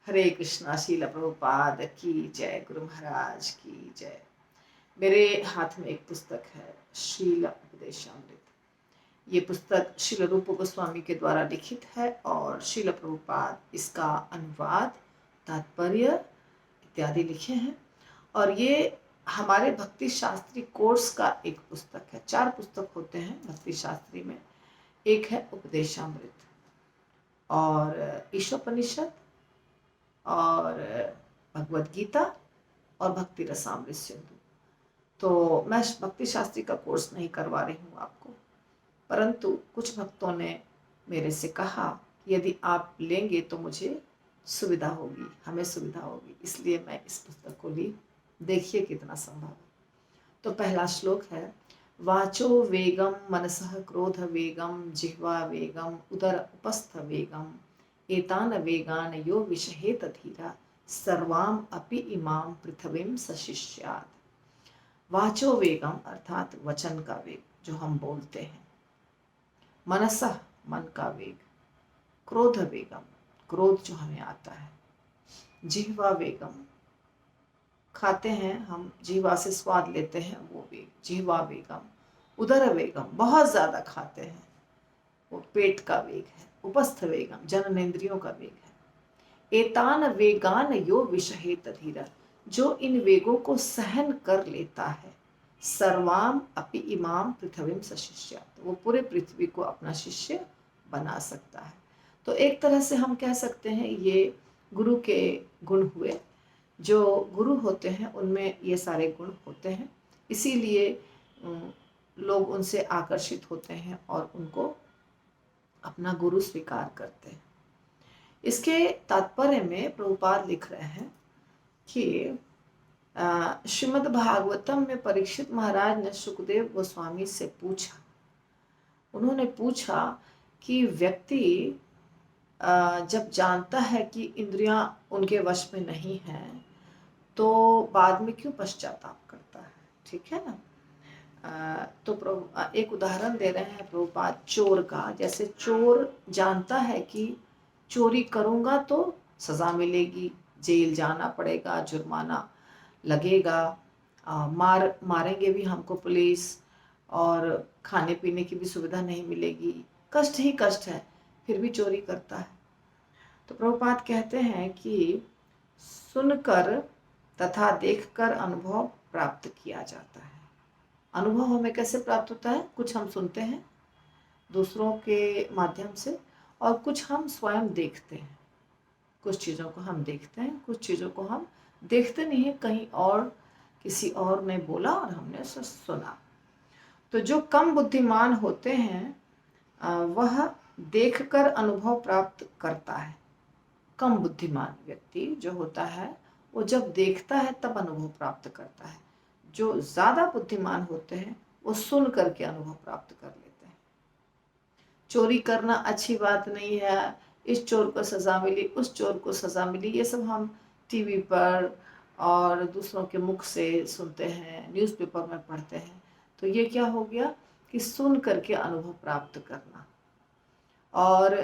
हरे कृष्णा। शील प्रभुपाद की जय। गुरु महाराज की जय। मेरे हाथ में एक पुस्तक है, शील उपदेशामृत। ये पुस्तक शील रूप गोस्वामी के द्वारा लिखित है और शील प्रभुपाद इसका अनुवाद, तात्पर्य इत्यादि लिखे हैं। और ये हमारे भक्ति शास्त्री कोर्स का एक पुस्तक है। 4 पुस्तक होते हैं भक्ति शास्त्री में। एक है उपदेशामृत और ईशोपनिषद और भगवत गीता और भक्ति रसामृत सिंधु। तो मैं भक्ति शास्त्री का कोर्स नहीं करवा रही हूँ आपको, परंतु कुछ भक्तों ने मेरे से कहा कि यदि आप लेंगे तो मुझे सुविधा होगी, हमें सुविधा होगी, इसलिए मैं इस पुस्तक को ली। देखिए कितना संभव है। तो पहला श्लोक है, वाचो वेगम मनसः क्रोध वेगम जिह्वा वेगम उदर उपस्थ वेगम एतान वेगान यो विषहेत धीरा सर्वाम अपि इमाम पृथ्वीम सशिष्यात्। वाचो वेगम अर्थात वचन का वेग जो हम बोलते हैं, मनसः मन का वेग, क्रोध वेगम क्रोध जो हमें आता है, जिह्वा वेगम खाते हैं हम, जीवा से स्वाद लेते हैं वो वेग, जिह्वा वेगम, उदर वेगम बहुत ज्यादा खाते हैं वो पेट का वेग है, उपस्थ वेगम जननेंद्रियों का वेग है, एतान वेगान यो विषहेत धीरा जो इन वेगों को सहन कर लेता है, सर्वाम अपि इमाम पृथ्वीम सशिष्यात् वो पूरे पृथ्वी को अपना शिष्य बना सकता है। तो एक तरह से हम कह सकते हैं ये गुरु के गुण हुए। जो गुरु होते हैं उनमें ये सारे गुण होते हैं, इसीलिए लोग उनसे आकर्षित होते हैं और उनको अपना गुरु स्वीकार करते हैं। इसके तात्पर्य में प्रभुपाद लिख रहे हैं कि श्रीमद् भागवतम में परीक्षित महाराज ने सुखदेव गोस्वामी से पूछा, उन्होंने पूछा कि व्यक्ति जब जानता है कि इंद्रियां उनके वश में नहीं है तो बाद में क्यों पश्चाताप करता है, ठीक है ना। तो प्रभु एक उदाहरण दे रहे हैं प्रभुपाद चोर का। जैसे चोर जानता है कि चोरी करूंगा तो सजा मिलेगी, जेल जाना पड़ेगा, जुर्माना लगेगा, मारेंगे भी हमको पुलिस, और खाने पीने की भी सुविधा नहीं मिलेगी, कष्ट ही कष्ट है, फिर भी चोरी करता है। तो प्रभुपाद कहते हैं कि सुनकर तथा देखकर अनुभव प्राप्त किया जाता है। अनुभव हमें कैसे प्राप्त होता है? कुछ हम सुनते हैं दूसरों के माध्यम से और कुछ हम स्वयं देखते हैं। कुछ चीज़ों को हम देखते हैं, कुछ चीज़ों को हम देखते नहीं है, कहीं और किसी और ने बोला और हमने सुना। तो जो कम बुद्धिमान होते हैं वह देखकर अनुभव प्राप्त करता है। कम बुद्धिमान व्यक्ति जो होता है वो जब देखता है तब अनुभव प्राप्त करता है। जो ज़्यादा बुद्धिमान होते हैं वो सुन करके अनुभव प्राप्त कर लेते हैं। चोरी करना अच्छी बात नहीं है, इस चोर को सज़ा मिली, उस चोर को सज़ा मिली, ये सब हम टीवी पर और दूसरों के मुख से सुनते हैं, न्यूज़पेपर में पढ़ते हैं। तो ये क्या हो गया कि सुन करके अनुभव प्राप्त करना। और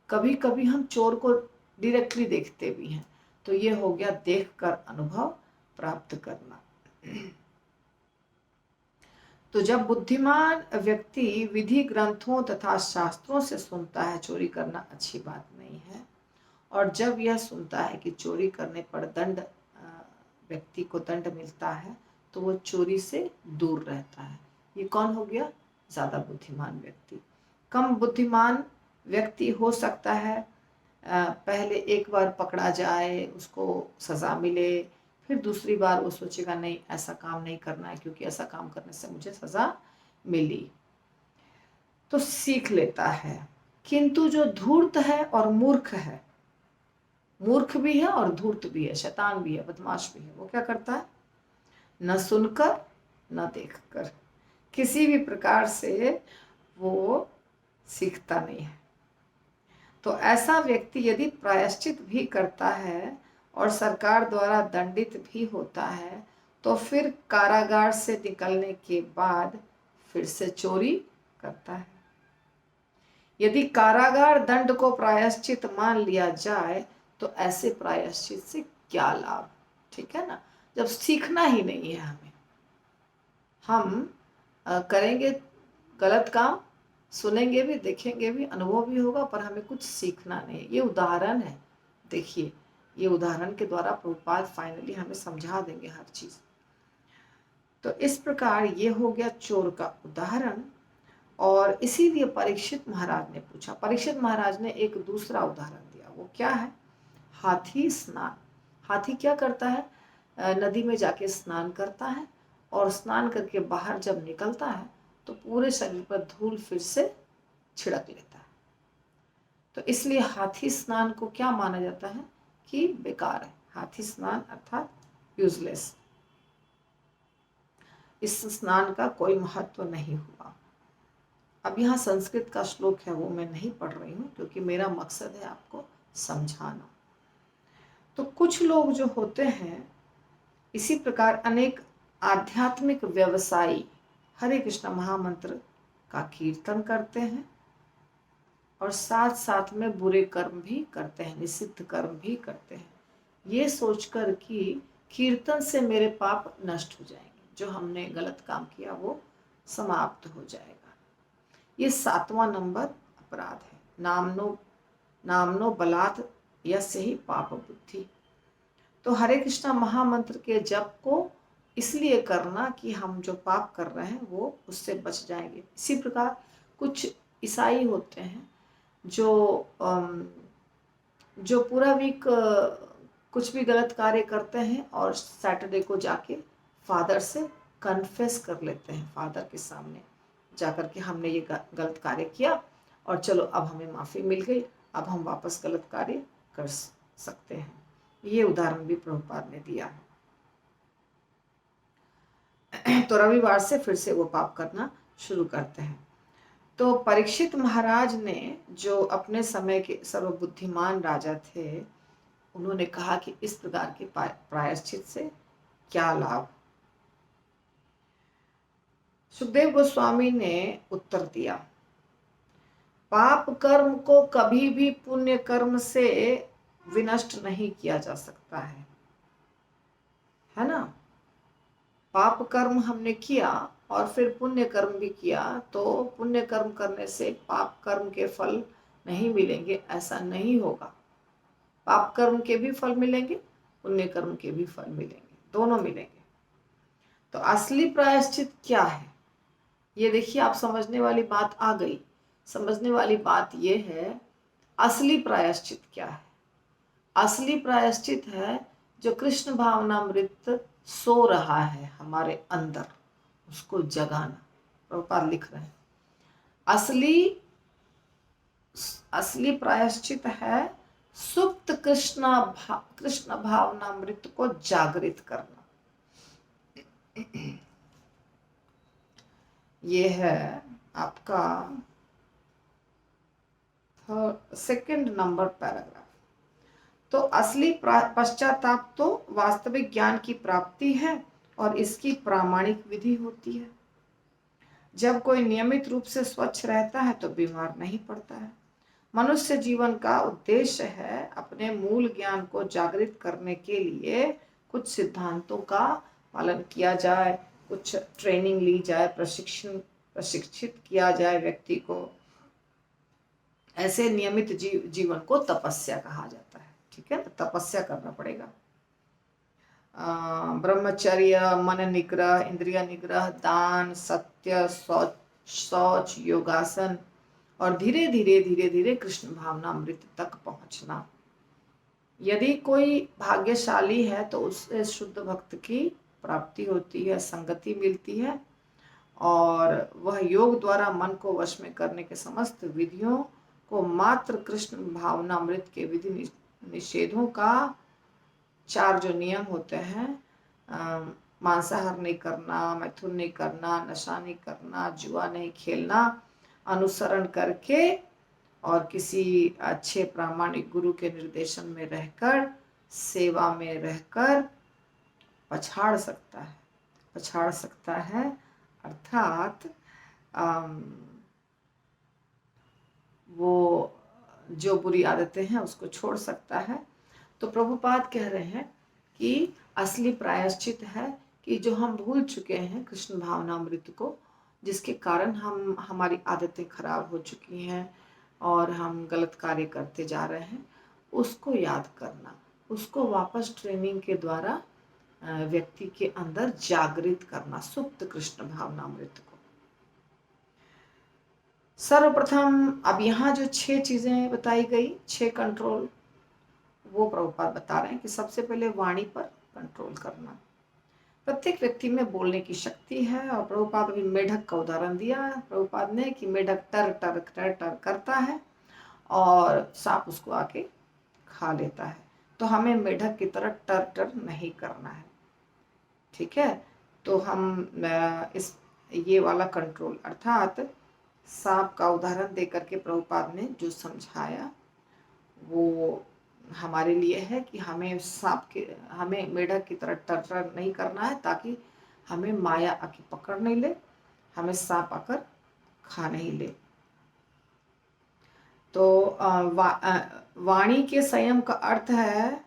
कभी कभी हम चोर को डायरेक्टली देखते भी हैं, तो ये हो गया देखकर अनुभव प्राप्त करना। तो जब बुद्धिमान व्यक्ति विधि ग्रंथों तथा शास्त्रों से सुनता है चोरी करना अच्छी बात नहीं है, और जब यह सुनता है कि चोरी करने पर दंड, व्यक्ति को दंड मिलता है, तो वो चोरी से दूर रहता है। ये कौन हो गया? ज़्यादा बुद्धिमान व्यक्ति। कम बुद्धिमान व्यक्ति हो सकता है पहले एक बार पकड़ा जाए, उसको सज़ा मिले, फिर दूसरी बार वो सोचेगा नहीं ऐसा काम नहीं करना है क्योंकि ऐसा काम करने से मुझे सज़ा मिली, तो सीख लेता है। किंतु जो धूर्त है और मूर्ख है, मूर्ख भी है और धूर्त भी है, शैतान भी है, बदमाश भी है, वो क्या करता है? न सुनकर न देखकर किसी भी प्रकार से वो सीखता नहीं है। तो ऐसा व्यक्ति यदि प्रायश्चित भी करता है और सरकार द्वारा दंडित भी होता है, तो फिर कारागार से निकलने के बाद फिर से चोरी करता है। यदि कारागार दंड को प्रायश्चित मान लिया जाए तो ऐसे प्रायश्चित से क्या लाभ, ठीक है ना। जब सीखना ही नहीं है हमें, हम करेंगे गलत काम, सुनेंगे भी, देखेंगे भी, अनुभव भी होगा, पर हमें कुछ सीखना नहीं। ये उदाहरण है, देखिए ये उदाहरण के द्वारा प्रभुपाद फाइनली हमें समझा देंगे हर चीज। तो इस प्रकार ये हो गया चोर का उदाहरण। और इसीलिए परीक्षित महाराज ने पूछा, परीक्षित महाराज ने एक दूसरा उदाहरण दिया। वो क्या है? हाथी स्नान। हाथी क्या करता है? नदी में जाके स्नान करता है, और स्नान करके बाहर जब निकलता है तो पूरे शरीर पर धूल फिर से छिड़क लेता है। तो इसलिए हाथी स्नान को क्या माना जाता है कि बेकार है। हाथी स्नान अर्थात यूजलेस, इस स्नान का कोई महत्व नहीं हुआ। अब यहाँ संस्कृत का श्लोक है, वो मैं नहीं पढ़ रही हूँ, क्योंकि मेरा मकसद है आपको समझाना। तो कुछ लोग जो होते हैं, इसी प्रकार अनेक आध्यात्मिक व्यवसायी हरे कृष्ण महामंत्र का कीर्तन करते हैं, और साथ साथ में बुरे कर्म भी करते हैं, निषिद्ध कर्म भी करते हैं, ये सोचकर कि कीर्तन से मेरे पाप नष्ट हो जाएंगे, जो हमने गलत काम किया वो समाप्त हो जाएगा। ये 7वां नंबर अपराध है। नामनो बलात् यस्य ही पाप बुद्धि। तो हरे कृष्णा महामंत्र के जप को इसलिए करना कि हम जो पाप कर रहे हैं वो उससे बच जाएंगे। इसी प्रकार कुछ ईसाई होते हैं जो पूरा वीक कुछ भी गलत कार्य करते हैं, और सैटरडे को जाके फादर से कन्फेस कर लेते हैं, फादर के सामने जाकर के हमने ये गलत कार्य किया, और चलो अब हमें माफ़ी मिल गई, अब हम वापस गलत कार्य कर सकते हैं। ये उदाहरण भी प्रभुपाद ने दिया है। तो रविवार से फिर से वो पाप करना शुरू करते हैं। तो परीक्षित महाराज ने, जो अपने समय के सर्वबुद्धिमान राजा थे, उन्होंने कहा कि इस प्रकार के प्रायश्चित से क्या लाभ। सुखदेव गोस्वामी ने उत्तर दिया, पाप कर्म को कभी भी पुण्य कर्म से विनष्ट नहीं किया जा सकता है ना। पाप कर्म हमने किया और फिर पुण्य कर्म भी किया, तो पुण्य कर्म करने से पाप कर्म के फल नहीं मिलेंगे, ऐसा नहीं होगा। पाप कर्म के भी फल मिलेंगे, पुण्य कर्म के भी फल मिलेंगे, दोनों मिलेंगे। तो असली प्रायश्चित क्या है, ये देखिए, आप समझने वाली बात आ गई। समझने वाली बात ये है, असली प्रायश्चित क्या है। असली प्रायश्चित है जो कृष्ण भावनामृत सो रहा है हमारे अंदर, उसको जगाना। प्रभुपाद लिख रहे हैं, असली प्रायश्चित है सुप्त कृष्ण भावनामृत को जागृत करना। ये है आपका 2nd नंबर पैराग्राफ। तो असली पश्चाताप तो वास्तविक ज्ञान की प्राप्ति है, और इसकी प्रामाणिक विधि होती है। जब कोई नियमित रूप से स्वच्छ रहता है तो बीमार नहीं पड़ता है। मनुष्य जीवन का उद्देश्य है अपने मूल ज्ञान को जागृत करने के लिए कुछ सिद्धांतों का पालन किया जाए, कुछ ट्रेनिंग ली जाए, प्रशिक्षित किया जाए व्यक्ति को। ऐसे नियमित जीवन को तपस्या कहा जाता है, ठीक है ना। तपस्या करना पड़ेगा। ब्रह्मचर्य, मन निग्रह, इंद्रिय निग्रह, दान, सत्य, शौच, योगासन, और धीरे धीरे कृष्ण भावना अमृत तक पहुंचना। यदि कोई भाग्यशाली है तो उससे शुद्ध भक्त की प्राप्ति होती है, संगति मिलती है, और वह योग द्वारा मन को वश में करने के समस्त विधियों को मात्र कृष्ण भावनामृत के विधि निषेधों का 4 जो नियम होते हैं, मांसाहार नहीं करना, मैथुन नहीं करना, नशा नहीं करना, जुआ नहीं खेलना, अनुसरण करके और किसी अच्छे प्रामाणिक गुरु के निर्देशन में रहकर, सेवा में रहकर पछाड़ सकता है, अर्थात वो जो बुरी आदतें हैं उसको छोड़ सकता है। तो प्रभुपाद कह रहे हैं कि असली प्रायश्चित है कि जो हम भूल चुके हैं कृष्ण भावनामृत को, जिसके कारण हम हमारी आदतें खराब हो चुकी हैं और हम गलत कार्य करते जा रहे हैं, उसको याद करना, उसको वापस ट्रेनिंग के द्वारा व्यक्ति के अंदर जागृत करना, सुप्त कृष्ण भावनामृत को। सर्वप्रथम अब यहाँ जो 6 चीजें बताई गई, 6 कंट्रोल, वो प्रभुपाद बता रहे हैं कि सबसे पहले वाणी पर कंट्रोल करना। प्रत्येक व्यक्ति में बोलने की शक्ति है, और प्रभुपाद अभी मेढक का उदाहरण दिया है प्रभुपाद ने कि मेढक टर टर टर टर करता है और सांप उसको आके खा लेता है। तो हमें मेढक की तरह टर टर नहीं करना है, ठीक है। तो हम इस ये वाला कंट्रोल अर्थात सांप का उदाहरण देकर के प्रभुपाद ने जो समझाया वो हमारे लिए है कि हमें मेढक की तरह टर टर नहीं करना है, ताकि हमें माया आके पकड़ नहीं ले, हमें सांप आकर खा नहीं ले। तो वाणी के संयम का अर्थ है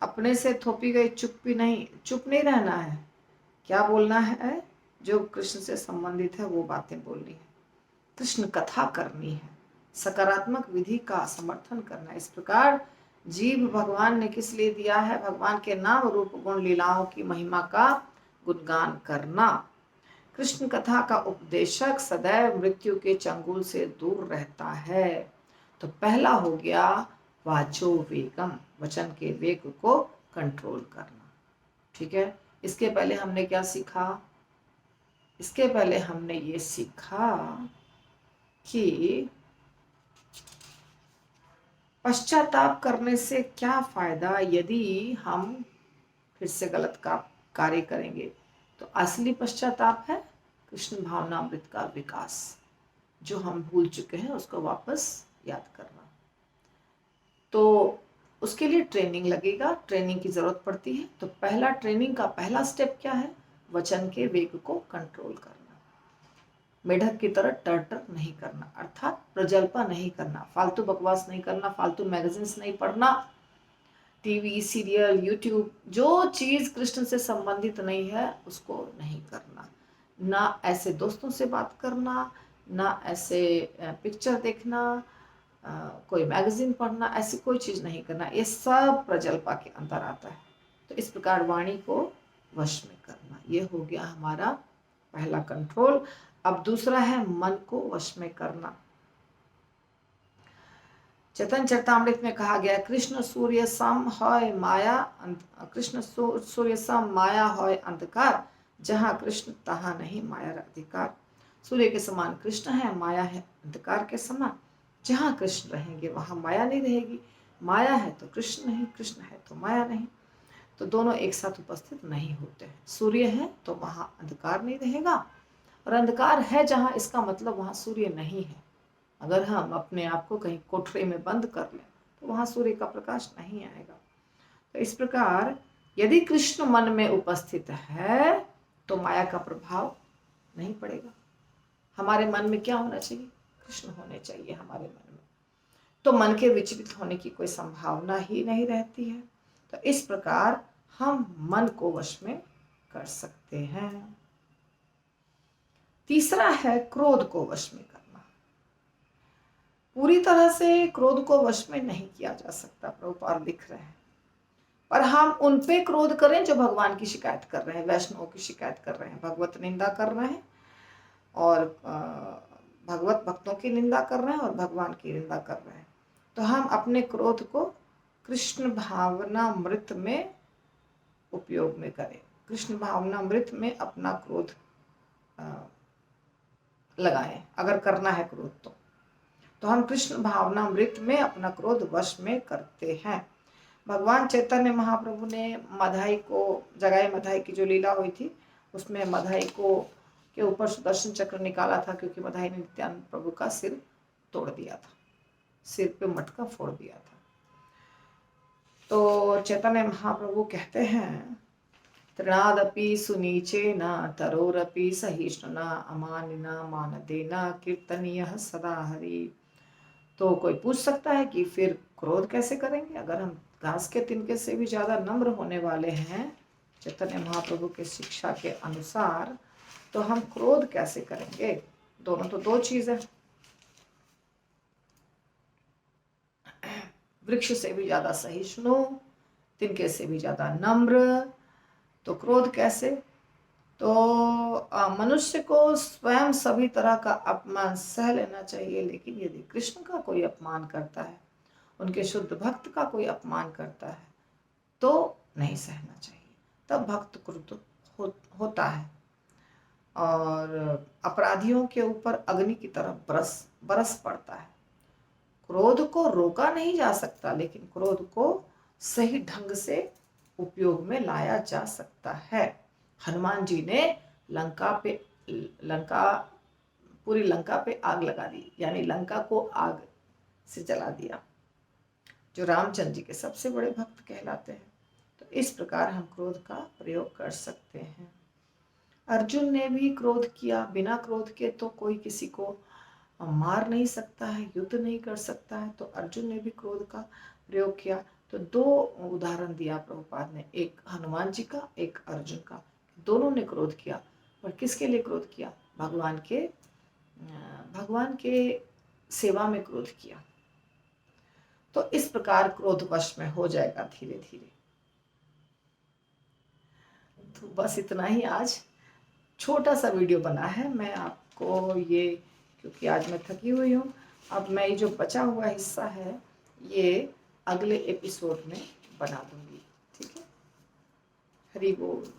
अपने से थोपी गई चुप नहीं रहना है। क्या बोलना है? जो कृष्ण से संबंधित है वो बातें बोलनी है, कृष्ण कथा करनी है, सकारात्मक विधि का समर्थन करना है। इस प्रकार जीव भगवान ने किस लिए दिया है? भगवान के नाम रूप गुण लीलाओं की महिमा का गुणगान करना। कृष्ण कथा का उपदेशक सदैव मृत्यु के चंगुल से दूर रहता है। तो पहला हो गया वाचो वेगम, वचन के वेग को कंट्रोल करना, ठीक है। इसके पहले हमने क्या सीखा? इसके पहले हमने ये सीखा कि पश्चाताप करने से क्या फायदा यदि हम फिर से गलत कार्य करेंगे। तो असली पश्चाताप है कृष्ण भावनामृत का विकास, जो हम भूल चुके हैं उसको वापस याद करना। तो उसके लिए ट्रेनिंग लगेगा, ट्रेनिंग की जरूरत पड़ती है। तो पहला ट्रेनिंग का पहला स्टेप क्या है? वचन के वेग को कंट्रोल करना, मेढक की तरह टर नहीं करना, अर्थात प्रजल्पा नहीं करना, फालतू बकवास नहीं करना, फालतू मैगजीन्स नहीं पढ़ना, टीवी सीरियल यूट्यूब जो चीज कृष्ण से संबंधित नहीं है उसको नहीं करना। ना ऐसे दोस्तों से बात करना, ना ऐसे पिक्चर देखना, कोई मैगजीन पढ़ना, ऐसी कोई चीज नहीं करना। ये सब प्रजल्पा के अंदर आता है। तो इस प्रकार वाणी को वश में करना, ये हो गया हमारा पहला कंट्रोल। अब दूसरा है मन को वश में करना। चैतन्य चरितामृत में कहा गया कृष्ण सूर्य सम है माया, कृष्ण सूर्य सम माया है अंधकार, जहाँ कृष्ण तहाँ नहीं माया अधिकार। सूर्य के समान कृष्ण है, माया है अंधकार के समान, जहाँ कृष्ण रहेंगे वहाँ माया नहीं रहेगी। माया है तो कृष्ण नहीं, कृष्ण है तो माया नहीं, तो दोनों एक साथ उपस्थित नहीं होते हैं। सूर्य है तो वहाँ अंधकार नहीं रहेगा, और अंधकार है जहाँ इसका मतलब वहाँ सूर्य नहीं है। अगर हम अपने आप को कहीं कोठरी में बंद कर लें तो वहाँ सूर्य का प्रकाश नहीं आएगा। तो इस प्रकार यदि कृष्ण मन में उपस्थित है तो माया का प्रभाव नहीं पड़ेगा। हमारे मन में क्या होना चाहिए? कृष्ण होने चाहिए हमारे मन में, तो मन के विचलित होने की कोई संभावना ही नहीं रहती है। तो इस प्रकार हम मन को वश में कर सकते हैं। तीसरा है क्रोध को वश में करना। पूरी तरह से क्रोध को वश में नहीं किया जा सकता, प्रभुपाद लिख रहे हैं, पर हम उन पे क्रोध करें जो भगवान की शिकायत कर रहे हैं, वैष्णव की शिकायत कर रहे हैं, भगवत निंदा कर रहे हैं, और भगवत भक्तों की निंदा कर रहे हैं और भगवान की निंदा कर रहे हैं। तो हम अपने क्रोध को कृष्ण भावनामृत में उपयोग में करें, कृष्ण भावनामृत में अपना क्रोध लगाएं। अगर करना है क्रोध तो हम कृष्ण भावनामृत में अपना क्रोध वश में करते हैं। भगवान चैतन्य महाप्रभु ने मधाई को, जगाई मधाई की जो लीला हुई थी उसमें मधाई को के ऊपर सुदर्शन चक्र निकाला था, क्योंकि मधाई ने नित्यानंद प्रभु का सिर तोड़ दिया था, सिर पे मटका फोड़ दिया था। तो चैतन्य महाप्रभु कहते हैं तृणादपि सुनीचेन तरोरपि सहिष्णुना अमानिना मानदेना कीर्तनीयः सदा हरि। तो कोई पूछ सकता है कि फिर क्रोध कैसे करेंगे? अगर हम घास के तिनके से भी ज्यादा नम्र होने वाले हैं चैतन्य महाप्रभु के शिक्षा के अनुसार, तो हम क्रोध कैसे करेंगे? दोनों तो दो चीज है। वृक्ष से भी ज्यादा सहिष्णु, तिनके से भी ज्यादा नम्र, तो क्रोध कैसे? तो मनुष्य को स्वयं सभी तरह का अपमान सह लेना चाहिए, लेकिन यदि कृष्ण का कोई अपमान करता है, उनके शुद्ध भक्त का कोई अपमान करता है, तो नहीं सहना चाहिए। तब भक्त क्रुद्ध होता है और अपराधियों के ऊपर अग्नि की तरह बरस पड़ता है। क्रोध को रोका नहीं जा सकता, लेकिन क्रोध को सही ढंग से उपयोग में लाया जा सकता है। हनुमान जी ने पूरी लंका पे आग लगा दी, यानी लंका को आग से जला दिया, जो रामचंद्र जी के सबसे बड़े भक्त कहलाते हैं। तो इस प्रकार हम क्रोध का प्रयोग कर सकते हैं। अर्जुन ने भी क्रोध किया, बिना क्रोध के तो कोई किसी को मार नहीं सकता है, युद्ध नहीं कर सकता है, तो अर्जुन ने भी क्रोध का प्रयोग किया। तो दो उदाहरण दिया प्रभुपाद ने, एक हनुमान जी का, एक अर्जुन का। दोनों ने क्रोध किया, पर किसके लिए क्रोध किया? भगवान के सेवा में क्रोध किया। तो इस प्रकार क्रोधवश में हो जाएगा धीरे धीरे। तो बस इतना ही आज छोटा सा वीडियो बना है। मैं आपको ये, क्योंकि आज मैं थकी हुई हूँ, अब मैं ये जो बचा हुआ हिस्सा है ये अगले एपिसोड में बना दूंगी। ठीक है, हरि बोल।